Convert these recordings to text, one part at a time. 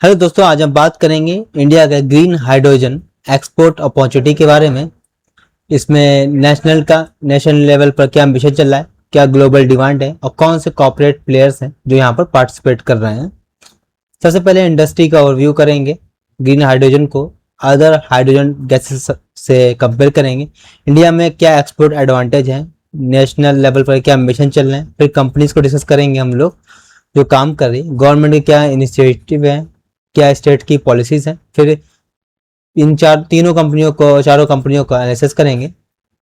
Hello दोस्तों, आज हम बात करेंगे इंडिया के ग्रीन हाइड्रोजन एक्सपोर्ट अपॉर्चुनिटी के बारे में। इसमें नेशनल लेवल पर क्या मिशन चल रहा है, क्या ग्लोबल डिमांड है और कौन से कॉर्पोरेट प्लेयर्स हैं जो यहाँ पर पार्टिसिपेट कर रहे हैं। सबसे पहले इंडस्ट्री का ओवरव्यू करेंगे। ग्रीन हाइड्रोजन को अदर हाइड्रोजन गैसेस से कंपेयर करेंगे। इंडिया में क्या एक्सपोर्ट एडवांटेज है, नेशनल लेवल पर क्या मिशन चल रहे हैं, फिर कंपनीज को डिस्कस करेंगे हम लोग जो काम कर रही है, गवर्नमेंट के क्या इनिशिएटिव है, क्या स्टेट की पॉलिसीज हैं। फिर इन चारों कंपनियों का एनालिसिस करेंगे।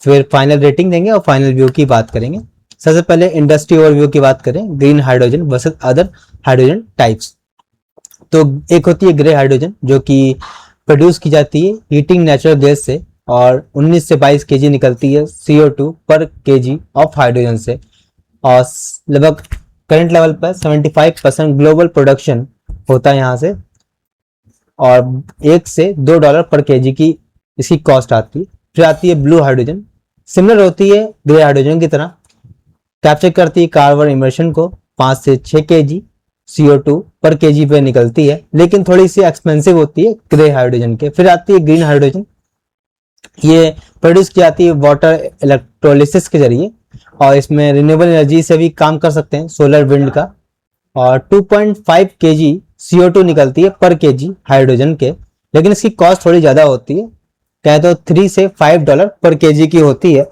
फिर फाइनल रेटिंग देंगे और फाइनल व्यू की बात करेंगे। सबसे पहले इंडस्ट्री ओवरव्यू की बात करें, green hydrogen versus other hydrogen types. तो एक होती है ग्रे हाइड्रोजन जो कि प्रोड्यूस की जाती है हीटिंग नेचुरल गैस से और 19 से 22 केजी निकलती है CO2 पर केजी ऑफ हाइड्रोजन से। और लगभग करंट लेवल पर 75% ग्लोबल प्रोडक्शन होता है यहाँ से। और $1 से $2 पर केजी की इसकी कॉस्ट आती है। फिर आती है ब्लू हाइड्रोजन, सिमिलर होती है ग्रे हाइड्रोजन की तरह, कैप्चर करती है कार्बन इमिशन को। 5 से 6 केजी CO2 पर केजी पे निकलती है, लेकिन थोड़ी सी एक्सपेंसिव होती है ग्रे हाइड्रोजन के। फिर आती है ग्रीन हाइड्रोजन, ये प्रोड्यूस की जाती है वाटर इलेक्ट्रोलिसिस के जरिए और इसमें रिन्यूएबल एनर्जी से भी काम कर सकते हैं, सोलर विंड का। और 2.5 केजी CO2 निकलती है पर केजी हाइड्रोजन के, लेकिन इसकी कॉस्ट थोड़ी ज्यादा होती है, कहे तो $3 से $5 पर केजी की होती है।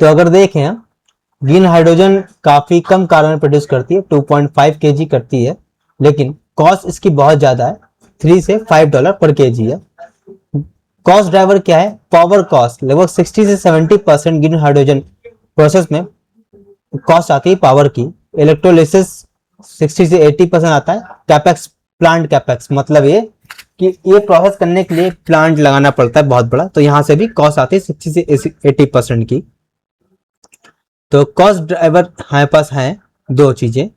तो अगर देखें हम, ग्रीन हाइड्रोजन काफी कम कार्बन प्रोड्यूस करती है, 2.5 केजी करती है, लेकिन कॉस्ट इसकी बहुत ज्यादा है, $3 से $5 पर केजी है। कॉस्ट ड्राइवर क्या है? Power cost. लगभग 60 से 70% ग्रीन हाइड्रोजन प्रोसेस में कॉस्ट आती है पावर की। इलेक्ट्रोलिसिस 60 से 80% आता है। कैपेक्स, प्लांट कैपेक्स, मतलब ये कि ये प्रोसेस करने के लिए प्लांट लगाना पड़ता है बहुत बड़ा, तो यहां से भी कॉस्ट आती है 60 से 80% की। तो कॉस्ट ड्राइवर हमारे पास हैं दो चीजें।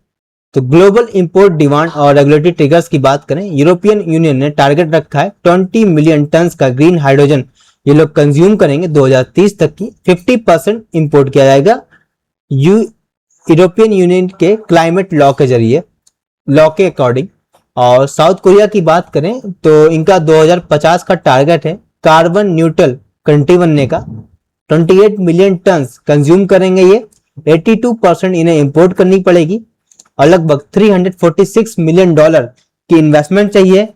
तो ग्लोबल इंपोर्ट डिमांड और रेगुलेटरी ट्रिगर्स की बात करें, यूरोपियन यूनियन ने टारगेट रखा है 20 मिलियन टन का ग्रीन हाइड्रोजन ये लोग कंज्यूम करेंगे 2030 तक की। 50% इंपोर्ट किया जाएगा यूरोपियन यूनियन के क्लाइमेट लॉ के जरिए, लॉ के अकॉर्डिंग। और साउथ कोरिया की बात करें तो इनका 2050 का टारगेट है कार्बन न्यूट्रल कंट्री बनने का। 28 मिलियन टन कंज्यूम करेंगे ये, 82% इन्हें इंपोर्ट करनी पड़ेगी और लगभग $346 मिलियन की इन्वेस्टमेंट चाहिए।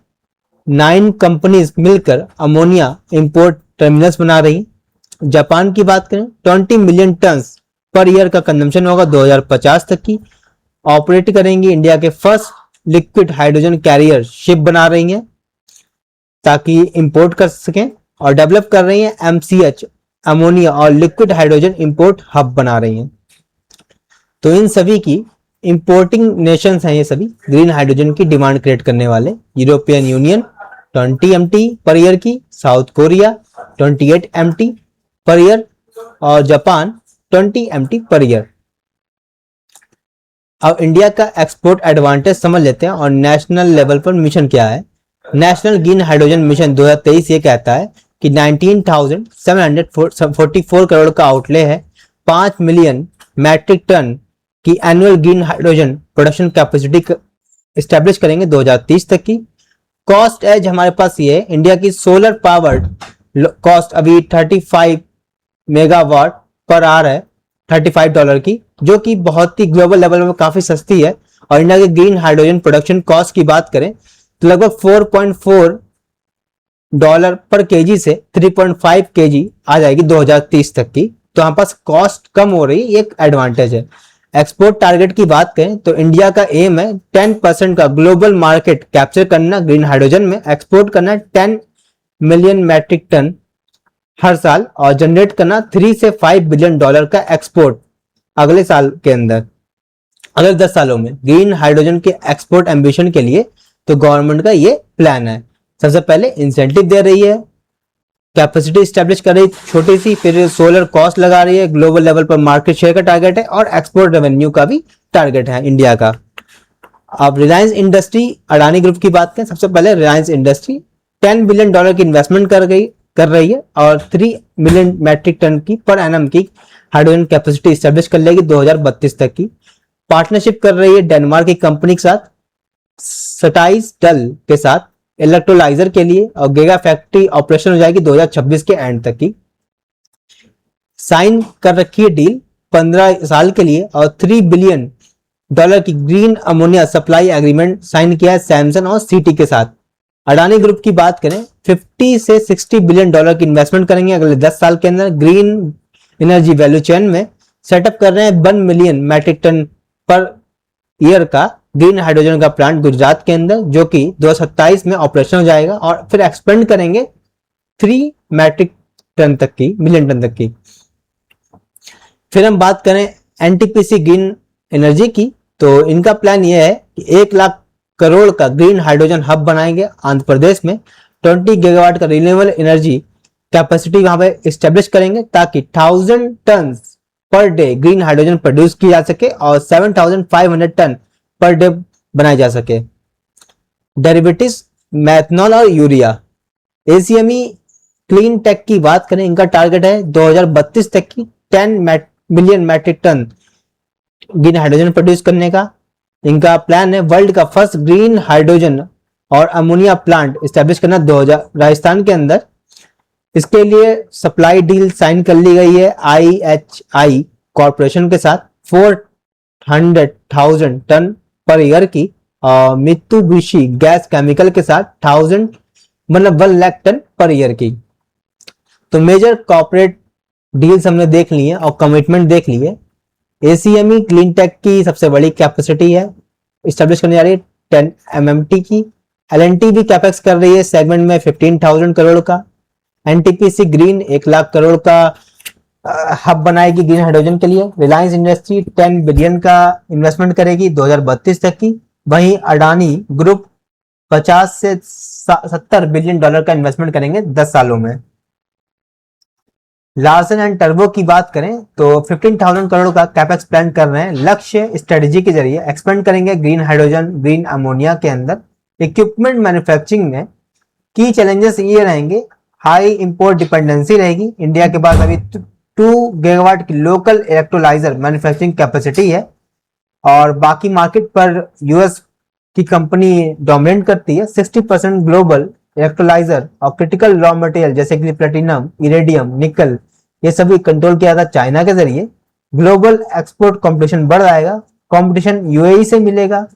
9 कंपनीज मिलकर अमोनिया इंपोर्ट टर्मिनल्स बना रही। जापान की बात करें, 20 मिलियन टन पर ईयर का कंजम्पशन होगा 2050 तक की। ऑपरेट करेंगी, इंडिया के first liquid hydrogen carrier ship बना रही हैं ताकि इंपोर्ट कर सकें। और डेवलप कर रही हैं MCH, अमोनिया और लिक्विड हाइड्रोजन इंपोर्ट हब बना रही हैं। तो इन सभी की इंपोर्टिंग नेशंस हैं ये सभी ग्रीन हाइड्रोजन की डिमांड क्रिएट करने वाले। यूरोपियन यूनियन 20 MT पर ईयर की, साउथ कोरिया 28 MT पर ईयर और जापान 20 MT पर ईयर। अब इंडिया का एक्सपोर्ट एडवांटेज समझ लेते हैं और नेशनल लेवल पर मिशन क्या है। नेशनल ग्रीन हाइड्रोजन मिशन 2023 ये कहता है कि 19,744 करोड़ का आउटले है, 5 मिलियन मैट्रिक टन की annual green hydrogen production capacity establish करेंगे 2030 तक की। कॉस्ट एज हमारे पास ये है, इंडिया की सोलर पावर्ड कॉस्ट अभी 35 मेगावाट पर आवर है, $35 की, जो कि बहुत ही ग्लोबल लेवल में काफी सस्ती है। और इंडिया के ग्रीन हाइड्रोजन प्रोडक्शन कॉस्ट की बात करें तो लगभग $4.4 पर केजी से 3.5 केजी आ जाएगी 2030 तक की। तो हमारे पास कॉस्ट कम हो रही है, एक एडवांटेज है। एक्सपोर्ट टारगेट की बात करें तो इंडिया का एम है 10% का ग्लोबल मार्केट कैप्चर करना, ग्रीन हाइड्रोजन में एक्सपोर्ट करना 10 मिलियन मैट्रिक टन हर साल और जनरेट करना $3 से $5 बिलियन का एक्सपोर्ट अगले साल के अंदर, अगले 10 सालों में ग्रीन हाइड्रोजन के एक्सपोर्ट एम्बिशन के लिए। तो गवर्नमेंट का ये प्लान है। सबसे पहले इंसेंटिव दे रही है, कैपेसिटी स्टैब्लिश कर रही छोटी सी, फिर सोलर कॉस्ट लगा रही है, ग्लोबल लेवल पर मार्केट शेयर का टारगेट है और एक्सपोर्ट रेवेन्यू का भी टारगेट है इंडिया का। अब रिलायंस इंडस्ट्री, अडानी ग्रुप की बात करें, सबसे पहले रिलायंस इंडस्ट्री $10 बिलियन की इन्वेस्टमेंट कर रही है और 3 मिलियन मैट्रिक टन की पर एनम की हाइड्रोजन कैपेसिटी स्टैब्लिश कर लेगी 2032 तक की। पार्टनरशिप कर रही है डेनमार्क की कंपनी के साथ 27 डल के साथ इलेक्ट्रोलाइजर के लिए और गीगा फैक्ट्री ऑपरेशन हो जाएगी 2026 के एंड तक की। साइन कर रखी है डील 15 साल के लिए और $3 बिलियन की green ammonia supply agreement sign किया है सैमसंग और सीटी के साथ। अडानी ग्रुप की बात करें 50 से $60 बिलियन की इन्वेस्टमेंट करेंगे अगले 10 साल के अंदर ग्रीन एनर्जी वैल्यू चेन में। सेटअप कर रहे हैं 1 million metric ton per year का ग्रीन हाइड्रोजन का प्लांट गुजरात के अंदर, जो कि 2027 में ऑपरेशन हो जाएगा और फिर एक्सपेंड करेंगे 3 मैट्रिक टन तक की, मिलियन टन तक की। फिर हम बात करें एनटीपीसी ग्रीन एनर्जी की, तो इनका प्लान यह है कि 1 लाख करोड़ का ग्रीन हाइड्रोजन हब बनाएंगे आंध्र प्रदेश में। 20 गीगावाट का रिन्यूएबल एनर्जी कैपेसिटी वहां पे स्टेब्लिश करेंगे ताकि 1000 ton per day green hydrogen produce की जा सके और 7500 टन पर डे बनाए जा सके। डेरिवेटिव्स मैथनॉल और यूरिया। एसीएमई क्लीन टेक की बात करें, इनका टारगेट है 2032 तक की 10 million metric ton green hydrogen produce करने का। इनका प्लान है वर्ल्ड का फर्स्ट ग्रीन हाइड्रोजन और अमोनिया प्लांट स्टैब्लिश करना 2000 राजस्थान के अंदर। इसके लिए सप्लाई डील साइन कर ली गई है आईएचआई कॉर्पोरेशन के साथ 400,000 टन पर ईयर की, और मित्सुबिशी गैस केमिकल के साथ 1000 मतलब 1 लाख टन पर ईयर की। तो मेजर कॉर्पोरेट डील्स हमने देख ली है और कमिटमेंट देख ली है। एसीएमई क्लीन टेक की सबसे बड़ी कैपेसिटी है स्टैब्लिश करने जा रही है 10 MMT की। एलएनटी भी कैपेक्स कर रही है सेगमेंट में 15,000 करोड़ का। एनटीपीसी ग्रीन 1 लाख करोड़ का हब बनाएगी ग्रीन हाइड्रोजन के लिए। रिलायंस इंडस्ट्री 10 बिलियन का इन्वेस्टमेंट करेगी 2032 तक की। वहीं अडानी ग्रुप 50 से 70 बिलियन डॉलर का इन्वेस्टमेंट करेंगे 10 सालों में। लार्सन एंड टर्बो की बात करें तो 15,000 करोड़ का कैपेक्स प्लान कर रहे हैं। लक्ष्य स्ट्रेटेजी के जरिए एक्सपेंड करेंगे ग्रीन हाइड्रोजन ग्रीन अमोनिया के अंदर। इक्विपमेंट मैन्युफैक्चरिंग में की चैलेंजेस ये रहेंगे, हाई इंपोर्ट डिपेंडेंसी रहेगी। इंडिया के पास अभी 2 गीगावाट की लोकल इलेक्ट्रोलाइजर मैन्युफैक्चरिंग कैपेसिटी है और बाकी मार्केट पर यूएस की कंपनी डोमिनेट करती है। 60% ग्लोबल इलेक्ट्रोलाइजर और क्रिटिकल रॉ मटेरियल जैसे कि प्लेटिनम, इरेडियम, निकल, ये सभी कंट्रोल किया जाता चाइना के जरिए। ग्लोबल एक्सपोर्ट कंपटीशन बढ़ जाएगा, कंपटीशन यूएई से मिलेगा।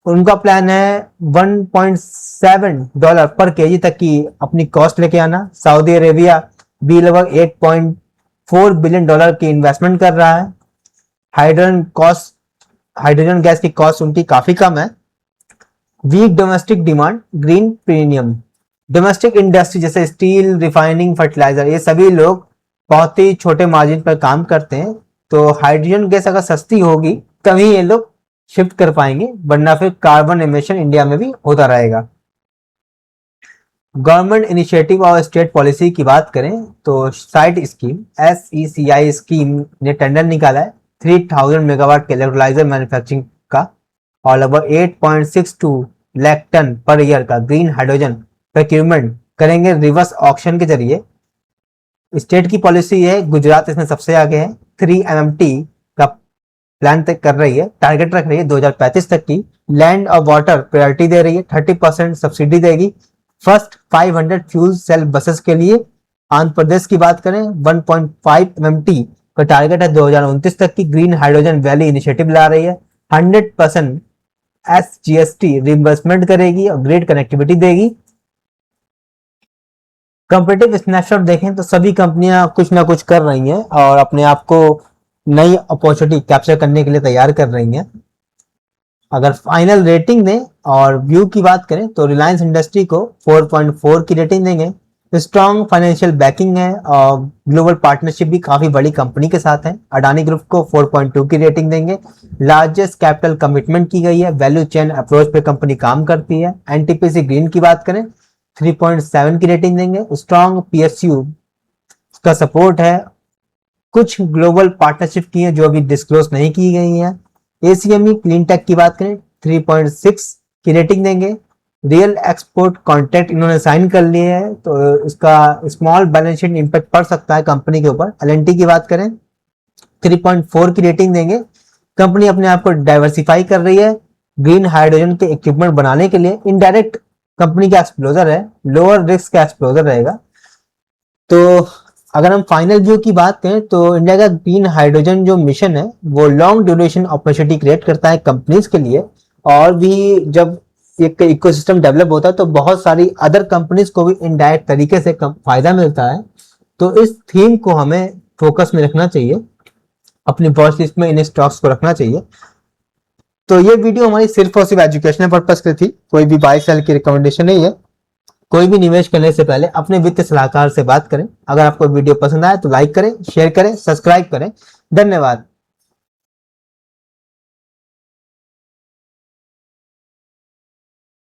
उनका प्लान है $1.7 पर केजी तक की अपनी कॉस्ट लेके आना। सऊदी अरेबिया भी लगभग $8.4 बिलियन की इन्वेस्टमेंट कर रहा है। हाइड्रोजन गैस की कॉस्ट उनकी काफी कम है। Weak domestic demand, green premium. Domestic industry जैसे स्टील, रिफाइनिंग, फर्टिलाइजर, ये सभी लोग बहुत ही छोटे मार्जिन पर काम करते हैं, तो हाइड्रोजन गैस अगर सस्ती होगी तभी ये लोग शिफ्ट कर पाएंगे, वरना फिर कार्बन एमिशन इंडिया में भी होता रहेगा। गवर्नमेंट इनिशिएटिव और स्टेट पॉलिसी की बात करें तो साइट स्कीम SECI स्कीम ने टेंडर निकाला है 3000 मेगावाट के इलेक्ट्रोलाइजर मैन्युफैक्चरिंग का और लगभग 8.62 लाख टन पर ईयर का ग्रीन हाइड्रोजन प्रोक्यूरमेंट करेंगे रिवर्स ऑक्शन के जरिए। स्टेट की पॉलिसी है, गुजरात इसमें सबसे आगे है। 3 MMT का प्लान तक कर रही है, टारगेट रख रही है 2035 तक की। लैंड और वाटर प्रायोरिटी दे रही है, 30% सब्सिडी देगी फर्स्ट 500 फ्यूल सेल बसेस के लिए। आंध्र प्रदेश की बात करें 1.5 MMT का टारगेट है 2029 तक की। ग्रीन हाइड्रोजन वैली इनिशिएटिव ला रही है, 100% SGST रिइंबर्समेंट करेगी और ग्रेड कनेक्टिविटी देगी। कंपेटिटिव स्नैपशॉट देखें तो सभी कंपनियां कुछ ना कुछ कर रही हैं और अपने आप को नई अपॉर्चुनिटी कैप्चर करने के लिए तैयार कर रही हैं। अगर फाइनल रेटिंग दें और व्यू की बात करें तो रिलायंस इंडस्ट्री को 4.4 की रेटिंग देंगे। स्ट्रॉन्ग फाइनेंशियल बैकिंग है और ग्लोबल पार्टनरशिप भी काफी बड़ी कंपनी के साथ है। अडानी ग्रुप को 4.2 की रेटिंग देंगे। लार्जेस्ट कैपिटल कमिटमेंट की गई है, वैल्यू चेन अप्रोच पे कंपनी काम करती है। एनटीपीसी ग्रीन की बात करें 3.7 की रेटिंग देंगे। स्ट्रॉन्ग PSU का सपोर्ट है। कुछ ग्लोबल पार्टनरशिप की है जो अभी डिस्क्लोज नहीं की गई है। एसीएमई क्लीन टेक की बात करें 3.6 की रेटिंग देंगे। रियल एक्सपोर्ट कॉन्ट्रैक्ट इन्होंने साइन कर लिए हैं, तो इसका स्मॉल बैलेंस शीट इंपैक्ट पड़ सकता है कंपनी के ऊपर। एलएनटी की बात करें 3.4 की रेटिंग देंगे। कंपनी अपने आप को डाइवर्सिफाई कर रही है, ग्रीन हाइड्रोजन के इक्विपमेंट बनाने के लिए इनडायरेक्ट कंपनी का एक्सप्लोजर है, लोअर रिस्क का एक्सप्लोजर रहेगा। तो अगर हम फाइनल व्यू की बात करें तो इंडिया का ग्रीन हाइड्रोजन जो मिशन है वो लॉन्ग ड्यूरेशन अपॉर्चुनिटी क्रिएट करता है कंपनीज के लिए, और भी जब एक इकोसिस्टम डेवलप होता है तो बहुत सारी अदर कंपनीज को भी इनडायरेक्ट तरीके से फायदा मिलता है। तो इस थीम को हमें फोकस में रखना चाहिए, अपनी वॉच लिस्ट में इन स्टॉक्स को रखना चाहिए। तो ये वीडियो हमारी सिर्फ और सिर्फ एजुकेशनल पर्पज की थी, कोई भी बाय सेल की रिकमेंडेशन नहीं है। कोई भी निवेश करने से पहले अपने वित्तीय सलाहकार से बात करें। अगर आपको वीडियो पसंद आए तो लाइक करें, शेयर करें, सब्सक्राइब करें। धन्यवाद।